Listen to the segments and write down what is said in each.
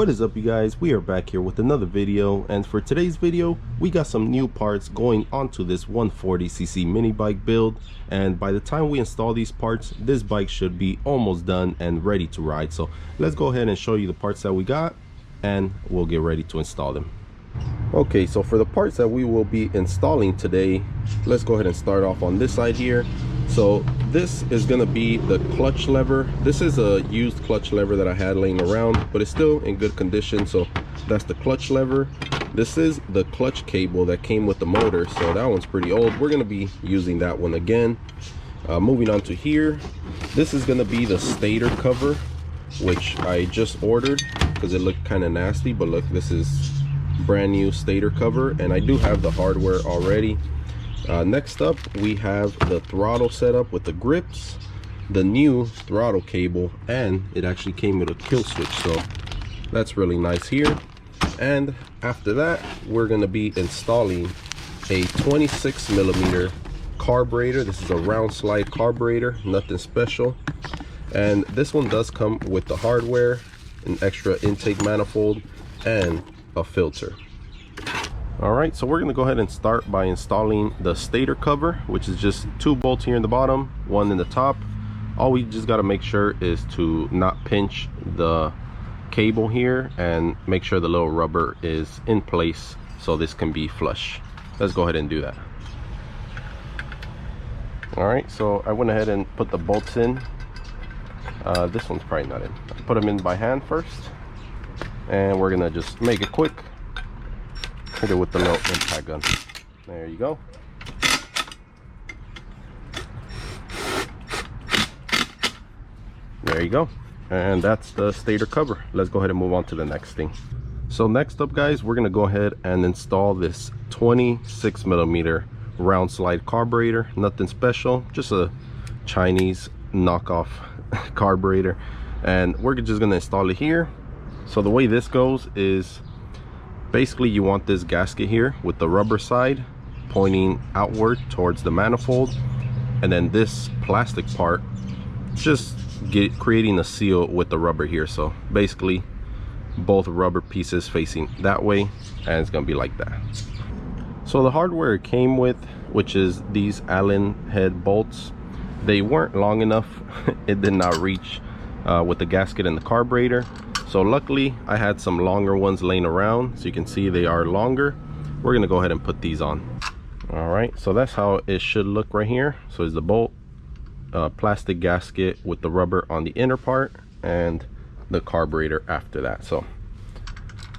What is up, you guys? We are back here with another video, and for today's video we got some new parts going onto this 140cc mini bike build. And by the time we install these parts, this bike should be almost done and ready to ride. So let's go ahead and show you the parts that we got and we'll get ready to install them. Okay, so for the parts that we will be installing today, let's go ahead and start off on this side here. So this is going to be the clutch lever. This is a used clutch lever that I had laying around, but it's still in good condition. So that's the clutch lever. This is the clutch cable that came with the motor, so that one's pretty old. We're going to be using that one again. Moving on to here, this is going to be the stator cover, which I just ordered because it looked kind of nasty, but look, this is brand new stator cover, and I do have the hardware already. Next up, we have the throttle setup with the grips, the new throttle cable, and it actually came with a kill switch, so that's really nice here. And after that, we're going to be installing a 26mm carburetor. This is a round slide carburetor, nothing special, and this one does come with the hardware, an extra intake manifold, and a filter. All right, so we're going to go ahead and start by installing the stator cover, which is just 2 bolts here in the bottom, 1 in the top. All we just got to make sure is to not pinch the cable here and make sure the little rubber is in place so this can be flush. Let's go ahead and do that. All right, so I went ahead and put the bolts in. This one's probably not in. I put them in by hand first, and we're gonna just make it quick. Hit it with the little impact gun. There you go. There you go. And that's the stator cover. Let's go ahead and move on to the next thing. So next up, guys, we're gonna go ahead and install this 26mm round slide carburetor. Nothing special, just a Chinese knockoff carburetor, and we're just gonna install it here. So the way this goes is basically you want this gasket here with the rubber side pointing outward towards the manifold, and then this plastic part just creating a seal with the rubber here. So basically both rubber pieces facing that way, and it's gonna be like that. So the hardware it came with, which is these Allen head bolts, they weren't long enough. It did not reach with the gasket and the carburetor. So luckily I had some longer ones laying around, so you can see they are longer. We're gonna go ahead and put these on. All right, so that's how it should look right here. So it's the bolt, plastic gasket with the rubber on the inner part, and the carburetor after that. So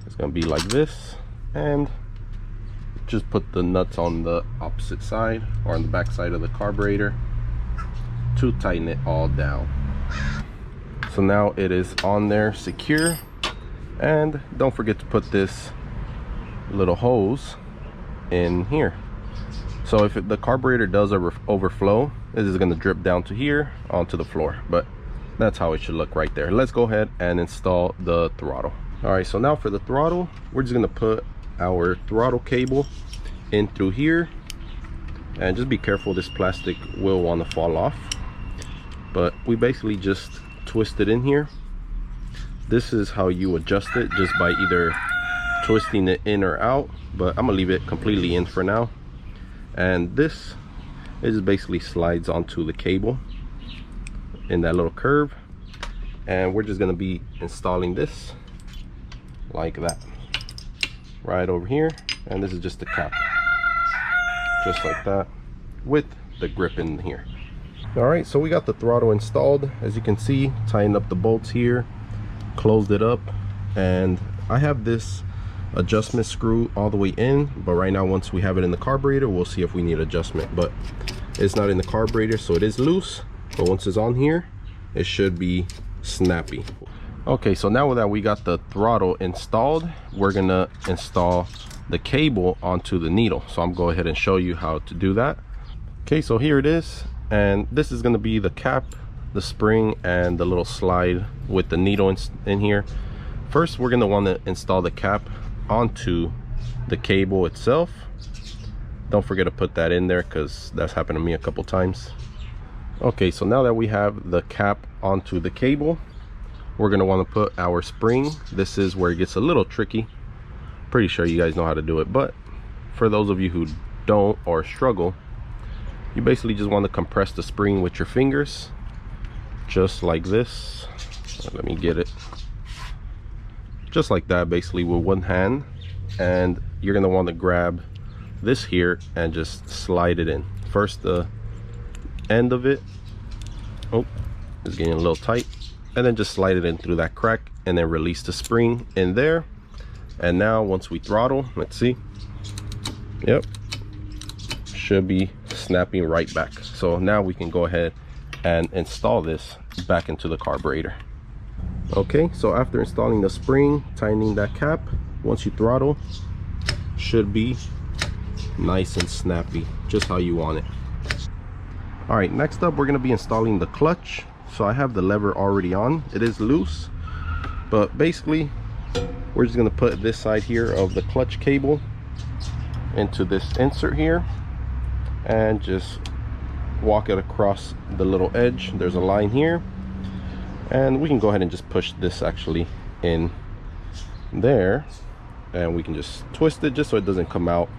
it's gonna be like this, and just put the nuts on the opposite side or on the back side of the carburetor to tighten it all down. So now it is on there secure, and don't forget to put this little hose in here. So if the carburetor does overflow, this is going to drip down to here onto the floor, but that's how it should look right there. Let's go ahead and install the throttle. All right, so now for the throttle, we're just going to put our throttle cable in through here, and just be careful, this plastic will want to fall off, but we basically just twist it in here. This is how you adjust it, just by either twisting it in or out, but I'm gonna leave it completely in for now. And this is basically slides onto the cable in that little curve, and we're just gonna be installing this like that right over here. And this is just the cap, just like that, with the grip in here. All right, so we got the throttle installed, as you can see, tying up the bolts here, closed it up, and I have this adjustment screw all the way in, but right now once we have it in the carburetor, we'll see if we need adjustment. But it's not in the carburetor, so it is loose, but once it's on here, it should be snappy. Okay, so now that we got the throttle installed, we're gonna install the cable onto the needle. So I'm going to go ahead and show you how to do that. Okay, so here it is. And this is going to be the cap, the spring, and the little slide with the needle in here. First, we're going to want to install the cap onto the cable itself. Don't forget to put that in there, because that's happened to me a couple times. Okay, so now that we have the cap onto the cable, we're going to want to put our spring. This is where it gets a little tricky. Pretty sure you guys know how to do it, but for those of you who don't or struggle, you basically just want to compress the spring with your fingers, just like this. Let me get it. Just like that, basically with one hand, and you're going to want to grab this here and just slide it in. First the end of it, oh, it's getting a little tight, and then just slide it in through that crack and then release the spring in there. And now once we throttle, let's see, yep, should be snapping right back. So now we can go ahead and install this back into the carburetor. Okay, so after installing the spring, tightening that cap, once you throttle, should be nice and snappy, just how you want it. All right, next up we're going to be installing the clutch. So I have the lever already on. It is loose, but basically we're just going to put this side here of the clutch cable into this insert here and just walk it across the little edge. There's a line here, and we can go ahead and just push this actually in there, and we can just twist it just so it doesn't come out.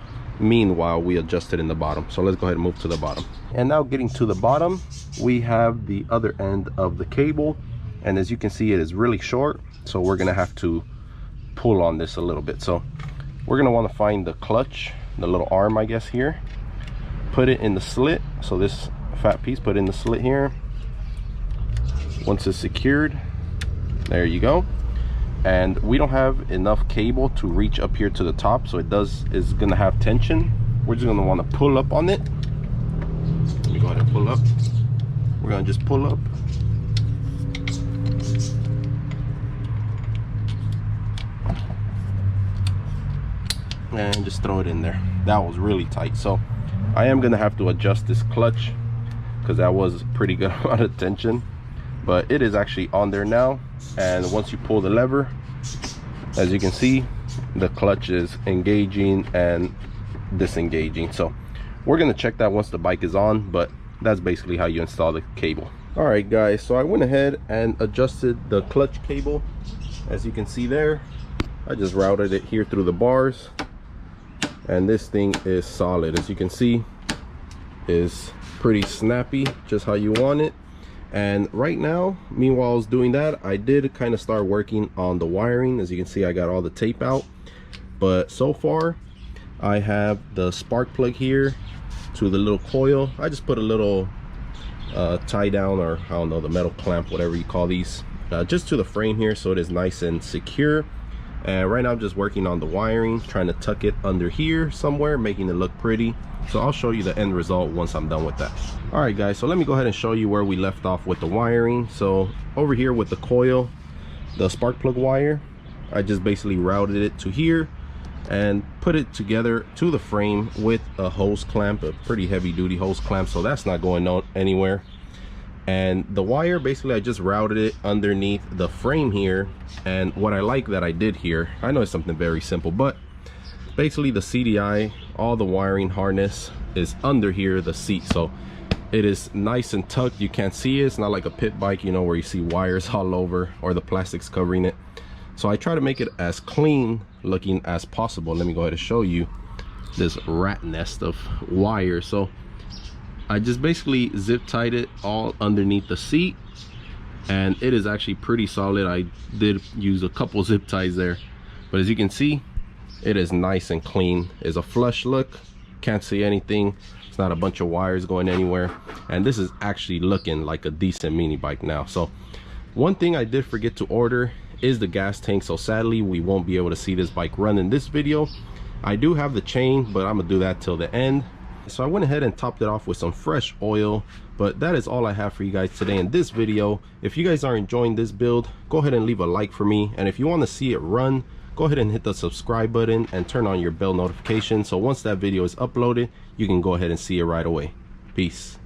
Meanwhile, we adjust it in the bottom. So let's go ahead and move to the bottom. And now getting to the bottom, we have the other end of the cable, and as you can see, it is really short, so we're gonna have to pull on this a little bit. So we're gonna want to find the clutch, the little arm I guess here, put it in the slit. So this fat piece, put it in the slit here. Once it's secured, there you go. And we don't have enough cable to reach up here to the top, so is gonna have tension. We're just gonna want to pull up on it. Let me go ahead and pull up. We're gonna just pull up. And just throw it in there. That was really tight, so I am gonna have to adjust this clutch because that was pretty good amount of tension, but it is actually on there now. And once you pull the lever, as you can see, the clutch is engaging and disengaging. So we're gonna check that once the bike is on, but that's basically how you install the cable. All right guys, so I went ahead and adjusted the clutch cable. As you can see there, I just routed it here through the bars, and this thing is solid. As you can see, is pretty snappy, just how you want it. And right now, meanwhile I was doing that, I did kind of start working on the wiring. As you can see, I got all the tape out, but so far I have the spark plug here to the little coil. I just put a little tie down, or I don't know, the metal clamp, whatever you call these, just to the frame here, so it is nice and secure. And right now I'm just working on the wiring, trying to tuck it under here somewhere, making it look pretty. So I'll show you the end result once I'm done with that. All right guys, so let me go ahead and show you where we left off with the wiring. So over here with the coil, the spark plug wire, I just basically routed it to here and put it together to the frame with a hose clamp, a pretty heavy duty hose clamp, so that's not going on anywhere. And the wire, basically I just routed it underneath the frame here. And what I like that I did here, I know it's something very simple, but basically the CDI, all the wiring harness is under here, the seat, so it is nice and tucked. You can't see it. It's not like a pit bike, you know, where you see wires all over or the plastics covering it. So I try to make it as clean looking as possible. Let me go ahead and show you this rat nest of wires. So I just basically zip tied it all underneath the seat, and it is actually pretty solid. I did use a couple zip ties there, but as you can see, it is nice and clean. It's a flush look, can't see anything. It's not a bunch of wires going anywhere, and this is actually looking like a decent mini bike now. So one thing I did forget to order is the gas tank, so sadly we won't be able to see this bike run in this video. I do have the chain, but I'm gonna do that till the end. So I went ahead and topped it off with some fresh oil, but that is all I have for you guys today in this video. If you guys are enjoying this build, go ahead and leave a like for me, and if you want to see it run, go ahead and hit the subscribe button and turn on your bell notification, so once that video is uploaded, you can go ahead and see it right away. Peace.